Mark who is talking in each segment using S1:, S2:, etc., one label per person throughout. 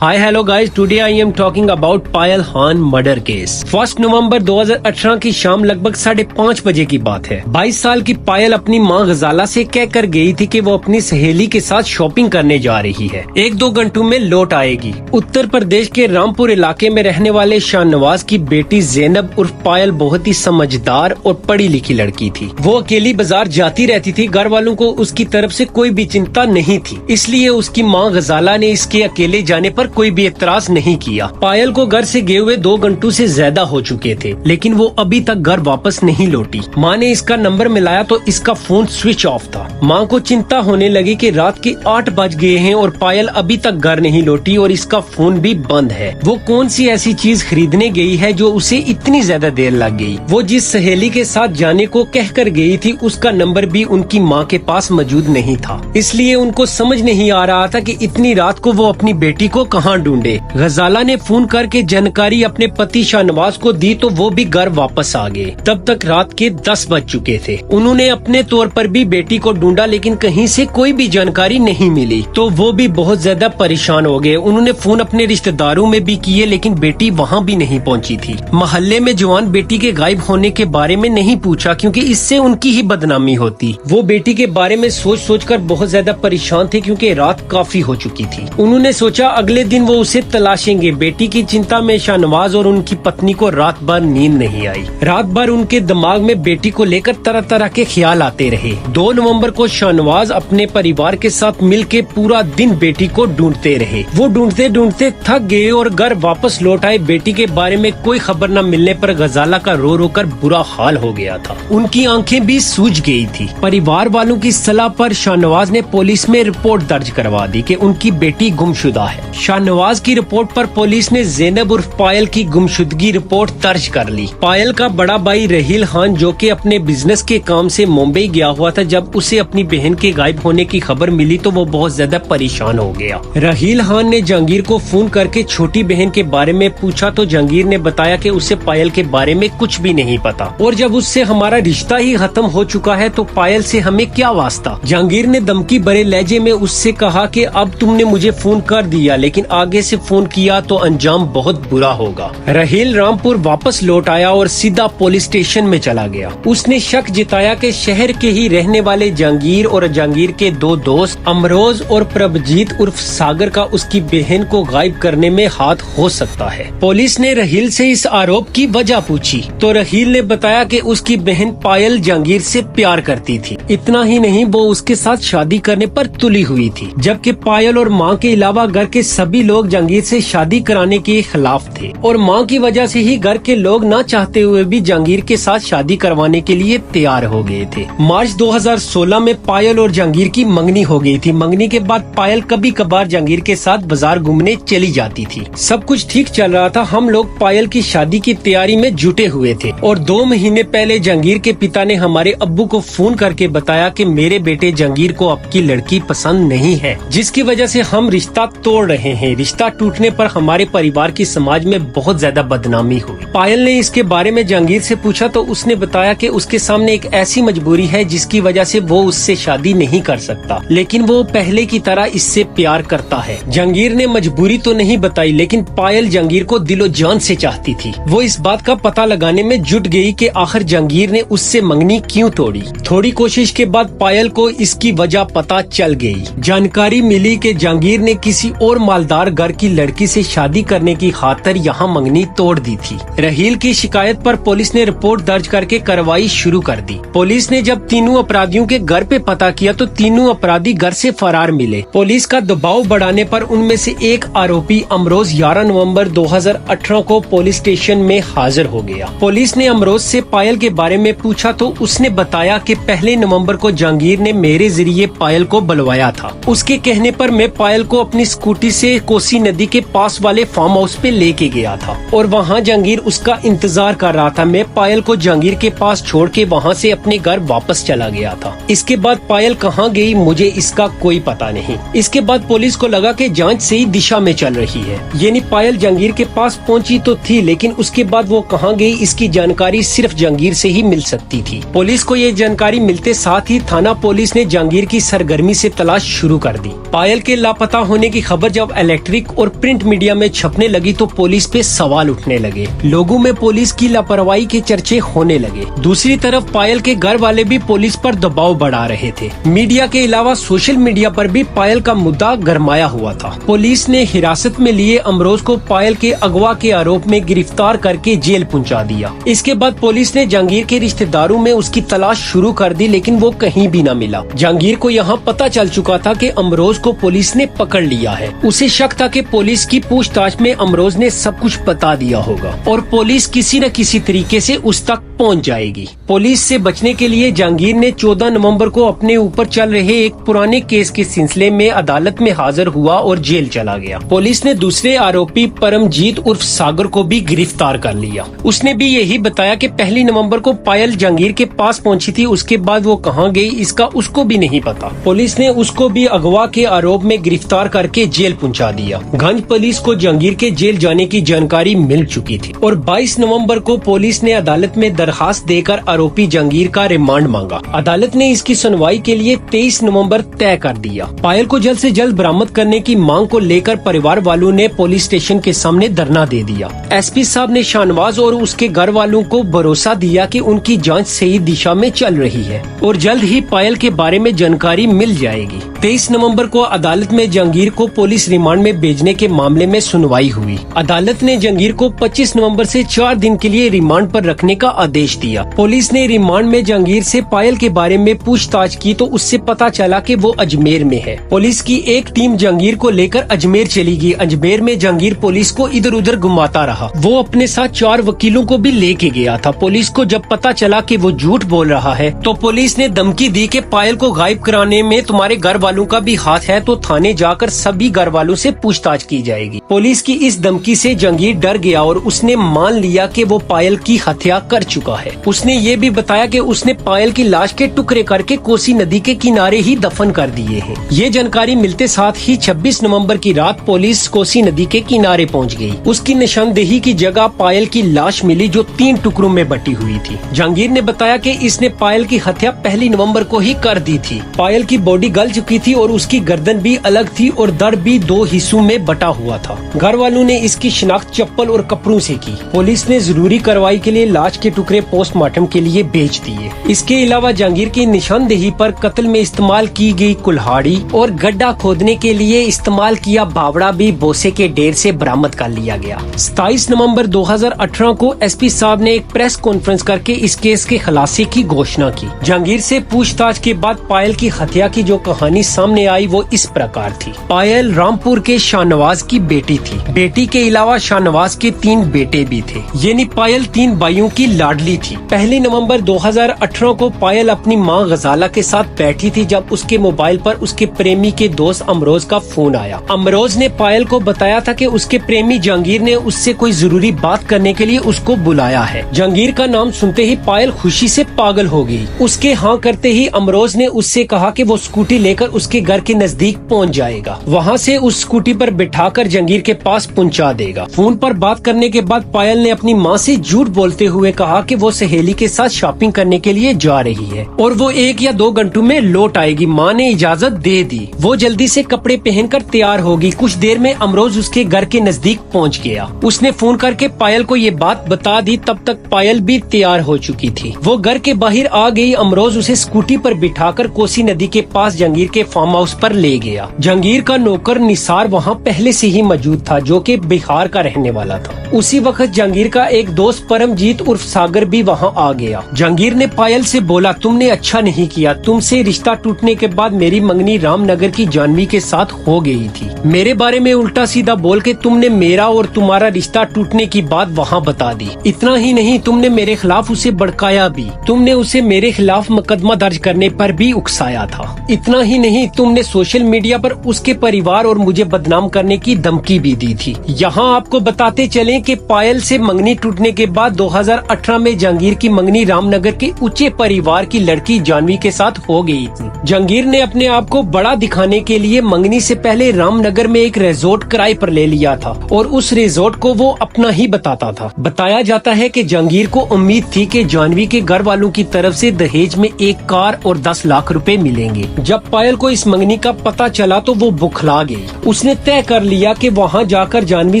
S1: Hi, hello guys. Today I am talking about Payal Khan murder case. 1 नवंबर 2018 की शाम लगभग 5:30 बजे की बात है। 22 साल की पायल अपनी मां गजाला से कहकर गई थी कि वो अपनी सहेली के साथ शॉपिंग करने जा रही है, 1-2 घंटों में लौट आएगी। उत्तर प्रदेश के रामपुर इलाके में रहने वाले शाहनवाज की बेटी जैनब उर्फ पायल बहुत ही समझदार और पढ़ी लिखी लड़की थी। वो अकेली बाजार जाती रहती थी। घर वालों को उसकी तरफ से कोई भी चिंता नहीं थी, इसलिए उसकी मां गजाला ने इसके अकेले जाने पर कोई भी एतराज नहीं किया। पायल को घर से गए हुए 2 घंटों से ज्यादा हो चुके थे, लेकिन वो अभी तक घर वापस नहीं लौटी। माँ ने इसका नंबर मिलाया तो इसका फोन स्विच ऑफ था। माँ को चिंता होने लगी कि रात के 8 बज गए हैं और पायल अभी तक घर नहीं लौटी और इसका फोन भी बंद है। वो कौन सी ऐसी चीज खरीदने गई है जो उसे इतनी ज्यादा देर लग गई। वो जिस सहेली के साथ जाने को कहकर गई थी उसका नंबर भी उनकी माँ के पास मौजूद नहीं था, इसलिए उनको समझ नहीं आ रहा था कि इतनी रात को वो अपनी बेटी को कहाँ ढूंढे। गजाला ने फोन करके जानकारी अपने पति शाहनवाज को दी तो वो भी घर वापस आ गए। तब तक रात के 10 बज चुके थे। उन्होंने अपने तौर पर भी बेटी को ढूंढा, लेकिन कहीं से कोई भी जानकारी नहीं मिली, तो वो भी बहुत ज्यादा परेशान हो गए। उन्होंने फोन अपने रिश्तेदारों में भी किए, लेकिन बेटी वहाँ भी नहीं पहुँची थी। मोहल्ले में जवान बेटी के गायब होने के बारे में नहीं पूछा, क्योंकि इससे उनकी ही बदनामी होती। वो बेटी के बारे में सोच कर बहुत ज्यादा परेशान थे, क्योंकि रात काफी हो चुकी थी। उन्होंने सोचा अगले दिन वो उसे तलाशेंगे। बेटी की चिंता में शाहनवाज और उनकी पत्नी को रात भर नींद नहीं आई। रात भर उनके दिमाग में बेटी को लेकर तरह तरह के ख्याल आते रहे। 2 नवंबर को शाहनवाज अपने परिवार के साथ मिलकर पूरा दिन बेटी को ढूंढते रहे। वो ढूंढते ढूंढते थक गए और घर वापस लौट आए। बेटी के बारे में कोई खबर न मिलने पर गजाला का रो रो कर बुरा हाल हो गया था। उनकी आंखें भी सूज गई थी। परिवार वालों की सलाह पर शाहनवाज ने पुलिस में रिपोर्ट दर्ज करवा दी कि उनकी बेटी गुमशुदा है। शाहनवाज की रिपोर्ट पर पुलिस ने जैनब उर्फ पायल की गुमशुदगी रिपोर्ट दर्ज कर ली। पायल का बड़ा भाई रहील खान, जो कि अपने बिजनेस के काम से मुंबई गया हुआ था, जब उसे अपनी बहन के गायब होने की खबर मिली तो वो बहुत ज्यादा परेशान हो गया। रहील खान ने जहांगीर को फोन करके छोटी बहन के बारे में पूछा तो जहांगीर ने बताया कि उसे पायल के बारे में कुछ भी नहीं पता, और जब उससे हमारा रिश्ता ही खत्म हो चुका है तो पायल से हमें क्या वास्ता। जहांगीर ने धमकी भरे लहजे में उससे कहा कि अब तुमने मुझे फोन कर दिया, लेकिन आगे से फोन किया तो अंजाम बहुत बुरा होगा। रहील रामपुर वापस लौट आया और सीधा पुलिस स्टेशन में चला गया। उसने शक जताया कि शहर के ही रहने वाले जहांगीर और जहांगीर के 2 दोस्त अमरोज और प्रभजीत उर्फ सागर का उसकी बहन को गायब करने में हाथ हो सकता है। पुलिस ने रहील से इस आरोप की वजह पूछी तो रहील ने बताया कि उसकी बहन पायल जहांगीर से प्यार करती थी। इतना ही नहीं, वो उसके साथ शादी करने पर तुली हुई थी, जबकि पायल और माँ के अलावा घर के सभी लोग जहांगीर से शादी कराने के खिलाफ थे, और माँ की वजह से ही घर के लोग ना चाहते हुए भी जहांगीर के साथ शादी करवाने के लिए तैयार हो गए थे। मार्च 2016 में पायल और जहांगीर की मंगनी हो गई थी। मंगनी के बाद पायल कभी कभार जहांगीर के साथ बाजार घूमने चली जाती थी। सब कुछ ठीक चल रहा था। हम लोग पायल की शादी की तैयारी में जुटे हुए थे, और 2 महीने पहले जहांगीर के पिता ने हमारे अब्बू को फोन करके बताया कि मेरे बेटे जहांगीर को आपकी लड़की पसंद नहीं है, जिसकी वजह से हम रिश्ता तोड़ रहे हैं। रिश्ता टूटने पर हमारे परिवार की समाज में बहुत ज्यादा बदनामी हुई। पायल ने इसके बारे में जहांगीर से पूछा तो उसने बताया कि उसके सामने एक ऐसी मजबूरी है जिसकी वजह से वो उससे शादी नहीं कर सकता, लेकिन वो पहले की तरह इससे प्यार करता है। जहांगीर ने मजबूरी तो नहीं बताई, लेकिन पायल जहांगीर को दिलो जान से चाहती थी। वो इस बात का पता लगाने में जुट गई कि आखिर जहांगीर ने उससे मंगनी क्यों तोड़ी। थोड़ी कोशिश के बाद पायल को इसकी वजह पता चल गई। जानकारी मिली कि जहांगीर ने किसी और मालदार घर की लड़की से शादी करने की खातिर यहाँ मंगनी तोड़ दी थी। रहील की शिकायत पर पुलिस ने रिपोर्ट दर्ज करके कार्रवाई शुरू कर दी। पुलिस ने जब तीनों अपराधियों के घर पे पता किया तो तीनों अपराधी घर से फरार मिले। पुलिस का दबाव बढ़ाने पर उनमें से एक आरोपी अमरोज 11 नवंबर 2018 को पुलिस स्टेशन में हाजिर हो गया। पुलिस ने अमरोज से पायल के बारे में पूछा तो उसने बताया कि 1 नवंबर को जहांगीर ने मेरे जरिए पायल को बुलवाया था। उसके कहने पर मैं पायल को अपनी स्कूटी से कोसी नदी के पास वाले फार्म हाउस पे लेके गया था, और वहाँ जहांगीर उसका इंतजार कर रहा था। मैं पायल को जहांगीर के पास छोड़ के वहाँ से अपने घर वापस चला गया था। इसके बाद पायल कहाँ गई मुझे इसका कोई पता नहीं। इसके बाद पुलिस को लगा कि जांच सही दिशा में चल रही है, यानी पायल जहांगीर के पास पहुँची तो थी, लेकिन उसके बाद वो कहाँ गई इसकी जानकारी सिर्फ जहांगीर से ही मिल सकती थी। पुलिस को ये जानकारी मिलते साथ ही थाना पुलिस ने जहांगीर की सरगर्मी से तलाश शुरू कर दी। पायल के लापता होने की खबर जब इलेक्ट्रिक और प्रिंट मीडिया में छपने लगी तो पुलिस पे सवाल उठने लगे। लोगों में पुलिस की लापरवाही के चर्चे होने लगे। दूसरी तरफ पायल के घर वाले भी पुलिस पर दबाव बढ़ा रहे थे। मीडिया के अलावा सोशल मीडिया पर भी पायल का मुद्दा गरमाया हुआ था। पुलिस ने हिरासत में लिए अमरोज को पायल के अगवा के आरोप में गिरफ्तार करके जेल पहुंचा दिया। इसके बाद पुलिस ने जहांगीर के रिश्तेदारों में उसकी तलाश शुरू कर दी, लेकिन वो कहीं भी न मिला। जहांगीर को यहाँ पता चल चुका था कि अमरोज को पुलिस ने पकड़ लिया है। उसे शक था कि पुलिस की पूछताछ में अमरोज ने सब कुछ बता दिया होगा और पुलिस किसी न किसी तरीके से उस तक पहुंच जाएगी। पुलिस से बचने के लिए जहांगीर ने 14 नवंबर को अपने ऊपर चल रहे एक पुराने केस के सिलसिले में अदालत में हाजिर हुआ और जेल चला गया। पुलिस ने दूसरे आरोपी परमजीत उर्फ सागर को भी गिरफ्तार कर लिया। उसने भी यही बताया कि 1 नवंबर को पायल जहांगीर के पास पहुंची थी। उसके बाद वो कहां गई इसका उसको भी नहीं पता। पुलिस ने उसको भी अगवा के आरोप में गिरफ्तार करके जेल पहुंचा दिया। गंज पुलिस को जहांगीर के जेल जाने की जानकारी मिल चुकी थी और 22 नवंबर को पुलिस ने अदालत में दरखास्त देकर आरोपी जहांगीर का रिमांड मांगा। अदालत ने इसकी सुनवाई के लिए 23 नवंबर तय कर दिया। पायल को जल्द से जल्द बरामद करने की मांग को लेकर परिवार वालों ने पुलिस स्टेशन के सामने धरना दे दिया। एसपी साहब ने शाहनवाज और उसके घर वालों को भरोसा दिया कि उनकी जांच सही दिशा में चल रही है और जल्द ही पायल के बारे में जानकारी मिल जाएगी। 23 नवंबर को अदालत में जहांगीर को पुलिस रिमांड में भेजने के मामले में सुनवाई हुई। अदालत ने जहांगीर को 25 नवंबर से 4 दिन के लिए रिमांड पर रखने का आदेश दिया। पुलिस ने रिमांड में जहांगीर से पायल के बारे में पूछताछ की तो उससे पता चला कि वो अजमेर में है। पुलिस की एक टीम जहांगीर को लेकर अजमेर चली गई। अजमेर में जहांगीर पुलिस को इधर उधर घुमाता रहा। वो अपने साथ 4 वकीलों को भी लेके गया था। पुलिस को जब पता चला कि वो झूठ बोल रहा है तो पुलिस ने धमकी दी कि पायल को गायब कराने में तुम्हारे घर वालों का भी हाथ है तो थाने जाकर सभी घर वालों से पूछताछ की जाएगी। पुलिस की इस धमकी से जहांगीर डर गया और उसने मान लिया कि वो पायल की हत्या कर चुका है। उसने ये भी बताया कि उसने पायल की लाश के टुकड़े करके कोसी नदी के किनारे ही दफन कर दिए हैं। ये जानकारी मिलते साथ ही 26 नवंबर की रात पुलिस कोसी नदी के किनारे पहुंच गई। उसकी निशानदेही की जगह पायल की लाश मिली जो 3 टुकड़ों में बटी हुई थी। जहांगीर ने बताया कि इसने पायल की हत्या 1 नवंबर को ही कर दी थी। पायल की बॉडी गल चुकी थी और उसकी गर्दन भी अलग थी और धड़ भी 2 हिस्सों में बटा हुआ था। घर वालों ने इसकी शिनाख्त चप्पल और कपड़ों से की। पुलिस ने जरूरी कार्रवाई के लिए लाश के टुकड़े पोस्टमार्टम के लिए भेज दिए। इसके अलावा जहांगीर की निशानदेही पर कत्ल में इस्तेमाल की गई कुल्हाड़ी और गड्ढा खोदने के लिए इस्तेमाल किया बावड़ा भी बोसे के ढेर से बरामद कर लिया गया। 27 नवंबर 2018 को एसपी साहब ने एक प्रेस कॉन्फ्रेंस करके इस केस के खुलासे की घोषणा की। जहांगीर से पूछताछ के बाद पायल की हत्या की जो कहानी सामने आई वो इस प्रकार थी। पायल रामपुर के शाहनवाज की बेटी थी। बेटी के अलावा शाहनवाज के 3 बेटे भी थे। यानी पायल 3 भाइयों की लाडली थी। 1 नवंबर 2018 को पायल अपनी मां गजाला के साथ बैठी थी जब उसके मोबाइल पर उसके प्रेमी के दोस्त अमरोज का फोन आया। अमरोज ने पायल को बताया था कि उसके प्रेमी जहांगीर ने उससे कोई जरूरी बात करने के लिए उसको बुलाया है। जहांगीर का नाम सुनते ही पायल खुशी से पागल हो गई। उसके हाँ करते ही अमरोज ने उससे कहा कि वो स्कूटी लेकर उसके घर के नजदीक पहुंच जाएगा। वहां से उस स्कूटी पर बिठाकर जहांगीर के पास पहुंचा देगा। फोन पर बात करने के बाद पायल ने अपनी मां से झूठ बोलते हुए कहा कि वो सहेली के साथ शॉपिंग करने के लिए जा रही है और वो 1 या 2 घंटों में लौट आएगी। मां ने इजाजत दे दी। वो जल्दी से कपड़े पहनकर तैयार होगी। कुछ देर में अमरोज उसके घर के नजदीक पहुंच गया। उसने फोन करके पायल को ये बात बता दी। तब तक पायल भी तैयार हो चुकी थी। वो घर के बाहर आ गई। अमरोज उसे स्कूटी पर बिठाकर कोसी नदी के पास जहांगीर के फार्म हाउस पर ले गया। जहांगीर का नौकर निसार वहाँ पहले से ही मौजूद था जो कि बिहार का रहने वाला था। उसी वक्त जहांगीर का एक दोस्त परमजीत उर्फ सागर भी वहाँ आ गया। जहांगीर ने पायल से बोला, तुमने अच्छा नहीं किया। तुमसे रिश्ता टूटने के बाद मेरी मंगनी रामनगर की जानवी के साथ हो गई थी। मेरे बारे में उल्टा सीधा बोल के तुमने मेरा और तुम्हारा रिश्ता टूटने की बात वहाँ बता दी। इतना ही नहीं, तुमने मेरे खिलाफ उसे भड़काया भी। तुमने उसे मेरे खिलाफ मुकदमा दर्ज करने पर भी उकसाया था। इतना ही नहीं, तुमने सोशल मीडिया पर उसके परिवार और मुझे बदनाम करने की धमकी भी दी थी। यहाँ आपको बताते चलें कि पायल से मंगनी टूटने के बाद 2018 में जहांगीर की मंगनी रामनगर के ऊंचे परिवार की लड़की जानवी के साथ हो गई थी। जहांगीर ने अपने आप को बड़ा दिखाने के लिए मंगनी से पहले रामनगर में एक रिजॉर्ट किराए पर ले लिया था और उस रिजॉर्ट को वो अपना ही बताता था। बताया जाता है कि जहांगीर को उम्मीद थी कि जानवी के घर वालों की तरफ से दहेज में एक कार और 10 लाख रुपए मिलेंगे। जब पायल को को इस मंगनी का पता चला तो वो बुखला गई। उसने तय कर लिया कि वहाँ जाकर जानवी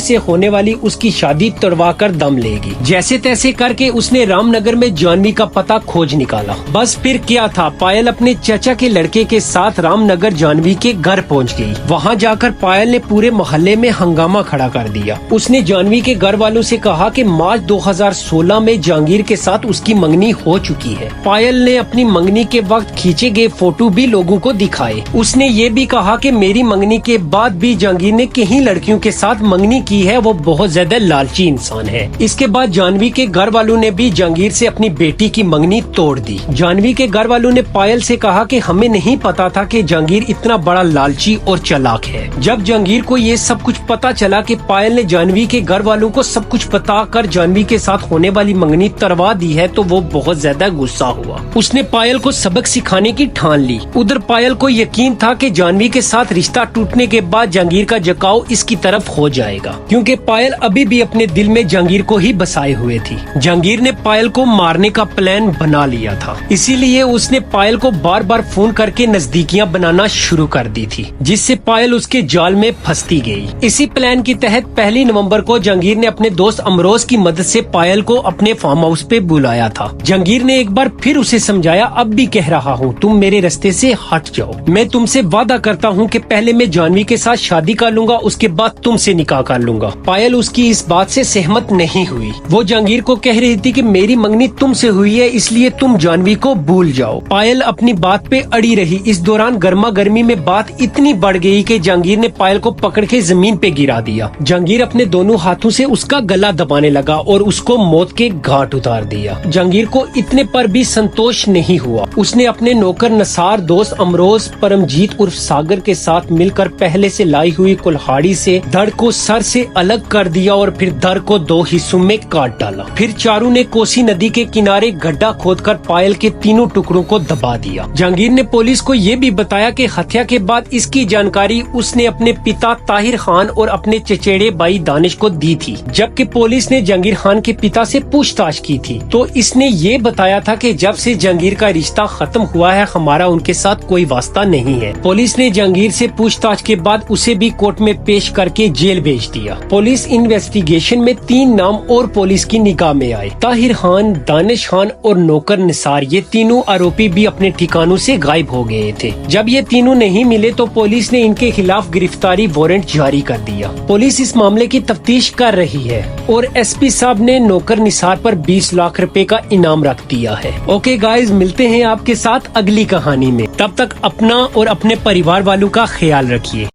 S1: से होने वाली उसकी शादी तुड़वा कर दम लेगी। जैसे तैसे करके उसने रामनगर में जानवी का पता खोज निकाला। बस फिर क्या था, पायल अपने चाचा के लड़के के साथ रामनगर जानवी के घर पहुँच गयी। वहाँ जाकर पायल ने पूरे मोहल्ले में हंगामा खड़ा कर दिया। उसने जानवी के घर वालों से कहा कि मार्च 2016 में जहांगीर के साथ उसकी मंगनी हो चुकी है। पायल ने अपनी मंगनी के वक्त खींचे गए फोटो भी लोगों को दिखाए। उसने ये भी कहा कि मेरी मंगनी के बाद भी जहांगीर ने कई लड़कियों के साथ मंगनी की है, वो बहुत ज्यादा लालची इंसान है। इसके बाद जानवी के घर वालों ने भी जहांगीर से अपनी बेटी की मंगनी तोड़ दी। जानवी के घर वालों ने पायल से कहा कि हमें नहीं पता था कि जहांगीर इतना बड़ा लालची और चालाक है। जब जहांगीर को ये सब कुछ पता चला कि पायल ने जानवी के घर वालों को सब कुछ बताकर जानवी के साथ होने वाली मंगनी तरवा दी है, तो वो बहुत ज्यादा गुस्सा हुआ। उसने पायल को सबक सिखाने की ठान ली। उधर पायल को यकीन था कि जानवी के साथ रिश्ता टूटने के बाद जहांगीर का झुकाव इसकी तरफ हो जाएगा, क्योंकि पायल अभी भी अपने दिल में जहांगीर को ही बसाए हुए थी। जहांगीर ने पायल को मारने का प्लान बना लिया था, इसीलिए उसने पायल को बार बार फोन करके नजदीकियां बनाना शुरू कर दी थी, जिससे पायल उसके जाल में फंसती गई। इसी प्लान के तहत 1 नवंबर को जहांगीर ने अपने दोस्त अमरोज की मदद से पायल को अपने फार्म हाउस पे बुलाया था। जहांगीर ने एक बार फिर उसे समझाया, अब भी कह रहा हूँ, तुम मेरे रास्ते से हट जाओ। मैं तुमसे वादा करता हूँ कि पहले मैं जानवी के साथ शादी कर लूंगा, उसके बाद तुमसे निकाह कर लूंगा। पायल उसकी इस बात से सहमत नहीं हुई। वो जहांगीर को कह रही थी कि मेरी मंगनी तुमसे हुई है, इसलिए तुम जानवी को भूल जाओ। पायल अपनी बात पे अड़ी रही। इस दौरान गर्मा गर्मी में बात इतनी बढ़ गई कि जहांगीर ने पायल को पकड़ के जमीन पे गिरा दिया। जहांगीर अपने दोनों हाथों से उसका गला दबाने लगा और उसको मौत के घाट उतार दिया। जहांगीर को इतने पर भी संतोष नहीं हुआ। उसने अपने नौकर नसार, दोस्त अमरोज, परमजीत उर्फ सागर के साथ मिलकर पहले से लाई हुई कुल्हाड़ी से धड़ को सर से अलग कर दिया और फिर धड़ को 2 हिस्सों में काट डाला। फिर चारू ने कोसी नदी के किनारे गड्ढा खोदकर पायल के तीनों टुकड़ों को दबा दिया। जहांगीर ने पुलिस को ये भी बताया कि हत्या के बाद इसकी जानकारी उसने अपने पिता ताहिर खान और अपने चचेरे भाई दानिश को दी थी। जबकि पुलिस ने जहांगीर खान के पिता से पूछताछ की थी तो इसने ये बताया था कि जब से जहांगीर का रिश्ता खत्म हुआ है, हमारा उनके साथ कोई वास्ता नहीं है। पुलिस ने जहांगीर से पूछताछ के बाद उसे भी कोर्ट में पेश करके जेल भेज दिया। पुलिस इन्वेस्टिगेशन में 3 नाम और पुलिस की निगाह में आए। ताहिर खान, दानिश खान और नौकर निसार, ये तीनों आरोपी भी अपने ठिकानों से गायब हो गए थे। जब ये तीनों नहीं मिले तो पुलिस ने इनके खिलाफ गिरफ्तारी वारंट जारी कर दिया। पुलिस इस मामले की तफ्तीश कर रही है और एसपी साहब ने नौकर निसार पर 20 लाख रुपए का इनाम रख दिया है। ओके गाइज, मिलते हैं आपके साथ अगली कहानी में। तब तक अपना और अपने परिवार वालों का ख्याल रखिए।